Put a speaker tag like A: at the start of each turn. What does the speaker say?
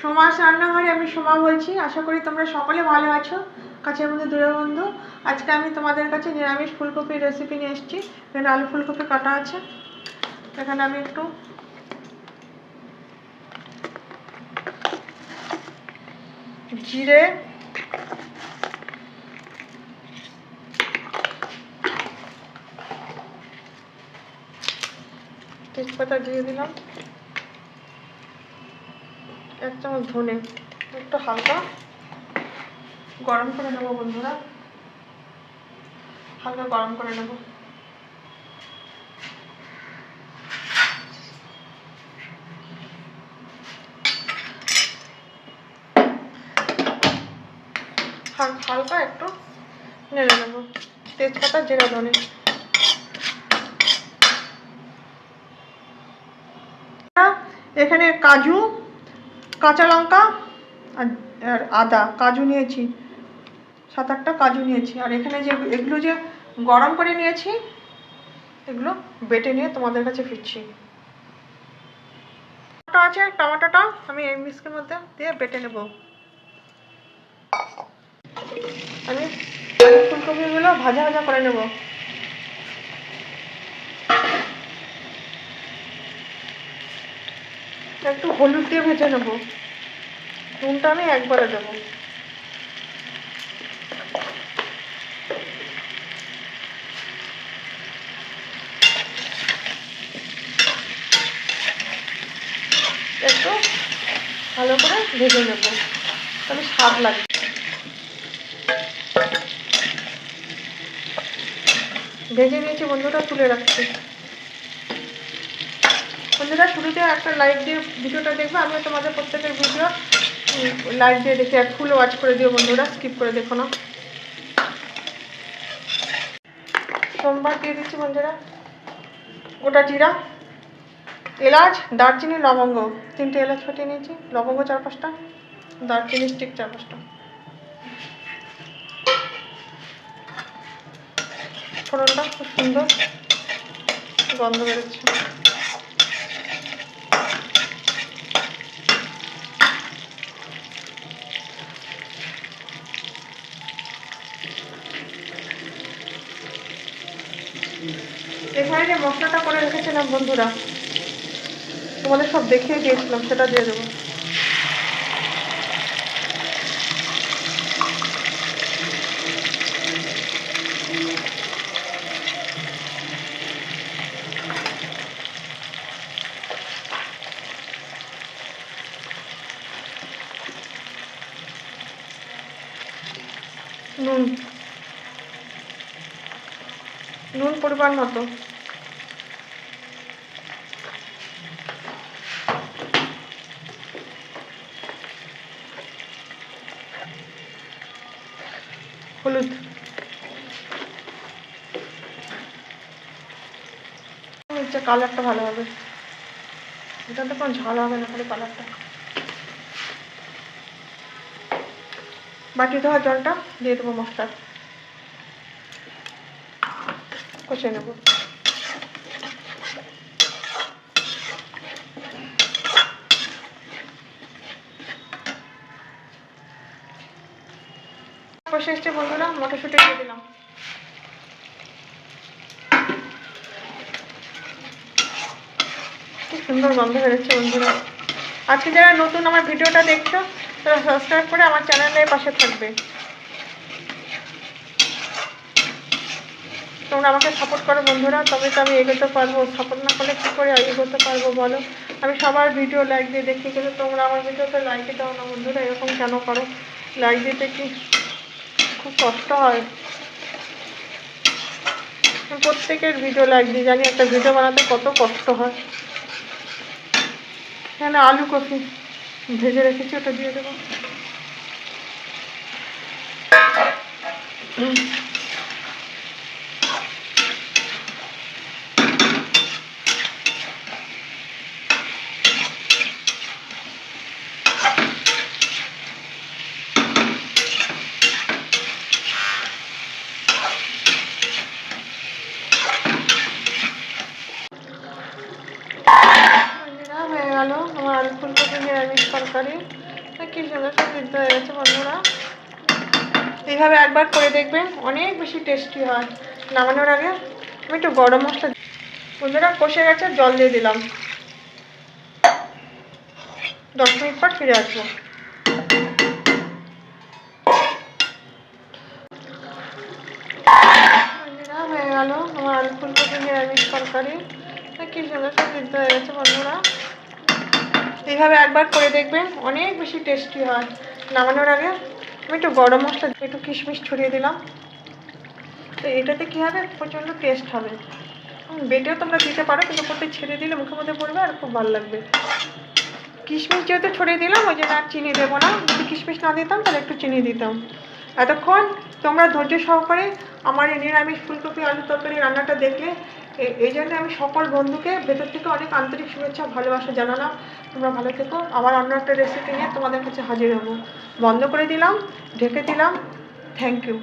A: সোমাস রান্নাঘরে আমি সোমা বলছি। আশা করি তোমরা সকলে ভালো আছো, কাছের মধ্যে দূরের বন্ধু। আজকে আমি তোমাদের কাছে নিরামিষ ফুলকপির রেসিপি নিয়ে এসেছি। এখানে আলু ফুলকপি কাটা আছে। এখানে আমি একটু জিরে, তেজপাতা দিয়ে দিলাম, 1 চামচ ধনে, একটু হালকা গরম করে নেবো বন্ধুরা, হালকা গরম করে নেবো। হালকা একটু নেড়ে নেবো তেজপাতা, জিরা, ধনে। এখানে কাজু, কাঁচা লঙ্কা আর আদা, কাজু নিয়েছি 7-8টা কাজু নিয়েছি। আর এখানে যে এগুলো যে গরম করে নিয়েছি, এগুলো বেটে নিয়ে তোমাদের কাছে ফিরছি। আছে টমেটোটা আমি এই মিক্সির মধ্যে দিয়ে বেটে নেব। আমি ফুলকপিগুলো ভাজা ভাজা করে নেব। একটু হলুদ দিয়ে ভেজে নেব, নুনটা আমি একবারে দেবো। একটু ভালো করে ভেজে নেব, তাহলে স্বাদ লাগবে। ভেজে নিয়েছি বন্ধুরা, তুলে রাখছি। বন্ধুরা শুরুতে একটা লাইক দিয়ে ভিডিওটা দেখবে। আমিও তোমাদের প্রত্যেকের ভিডিও লাইক দিয়ে দেখি, এক ফুল ওয়াচ করে দিও বন্ধুরা, স্কিপ করে দেখো না। সোমবার দিয়ে দিচ্ছি বন্ধুরা গোটা জিরা, এলাচ, দারচিনি, লবঙ্গ। 3টে এলাচ ফাটিয়ে নিয়েছি, লবঙ্গ 4-5টা, দারচিনি স্টিক 4-5টা। ফোড়নটা খুব সুন্দর গন্ধ বেরোচ্ছে। এখানে যে মশলাটা করে রেখেছিলাম বন্ধুরা, তোমাদের সব দেখিয়ে দিয়েছিলাম, সেটা দিয়ে দেবো। নুন, নুন পরিমাণ মতো। হলুদ, নিচে কালারটা ভালো হবে, এটাতে কোনো ঝাল হবে না, খালি কালারটা। বাটি ধোয়া জলটা দিয়ে দেবো, মশলা কষিয়ে নেব। কষে এসছে বন্ধুরা, মটরশুঁটি দিয়ে দিলাম। খুব সুন্দর গন্ধ বেরোচ্ছে বন্ধুরা। আজকে যারা নতুন আমার ভিডিওটা দেখছো, তারা সাবস্ক্রাইব করে আমার চ্যানেলের পাশে থাকবে। তোমরা আমাকে সাপোর্ট করো বন্ধুরা, তবে তো আমি এগোতে পারবো। সাপোর্ট না করলে কী করে এগোতে পারবো বলো? আমি সবার ভিডিও লাইক দিয়ে দেখি, কিন্তু তোমরা আমার ভিডিওতে লাইকই দাও না বন্ধুরা। এরকম কেন করো? লাইক দিতে কি খুব কষ্ট হয়। প্রত্যেকের ভিডিও লাইক দিই, জানি একটা ভিডিও বানাতে কত কষ্ট হয়। এখানে আলু কপি ভেজে রেখেছি, ওটা দিয়ে দেবো। হয়ে গেল আমার আলু ফুলকপি নিরামিষ তরকারি। কি সুন্দর সিদ্ধ হয়ে গেছে বন্ধুরা। এইভাবে একবার করে দেখবেন, অনেক বেশি টেস্টি হয়। নামানোর আগে আমি একটু গরম মশলা বন্ধুরা কষে গেছে, জল দিয়ে দিলাম। 10 মিনিট পর ফিরে আসবো। বন্ধুরা হয়ে গেল আমার আলু ফুলকপি নিরামিষ তরকারি। কি সুন্দর সিদ্ধ হয়ে গেছে বন্ধুরা। এইভাবে একবার করে দেখবেন, অনেক বেশি টেস্টি হয়। নামানোর আগে আমি একটু গরম মশলা একটু কিশমিশ ছড়িয়ে দিলাম। তো এটাতে কী হবে, প্রচণ্ড টেস্ট হবে। বেটেও তোমরা দিতে পারো, কিন্তু ওপরতে ছেড়ে দিলে মুখের মধ্যে পড়বে আর খুব ভালো লাগবে। কিশমিশ যেহেতু ছড়িয়ে দিলাম, ওই জন্য আর চিনি দেবো না। যদি কিশমিশ না দিতাম তাহলে একটু চিনি দিতাম। এতক্ষণ তোমরা ধৈর্য সহকারে আমার এই নিরামিষ ফুলকপি আলু তরকারি রান্নাটা দেখলে, এই জন্য আমি সকল বন্ধুকে ভেতর থেকে অনেক আন্তরিক শুভেচ্ছা ভালোবাসা জানালাম। তোমরা ভালো থেকো। আবার অন্য একটা রেসিপি নিয়ে তোমাদের কাছে হাজির হবো। বন্ধ করে দিলাম, ঢেকে দিলাম। Thank you.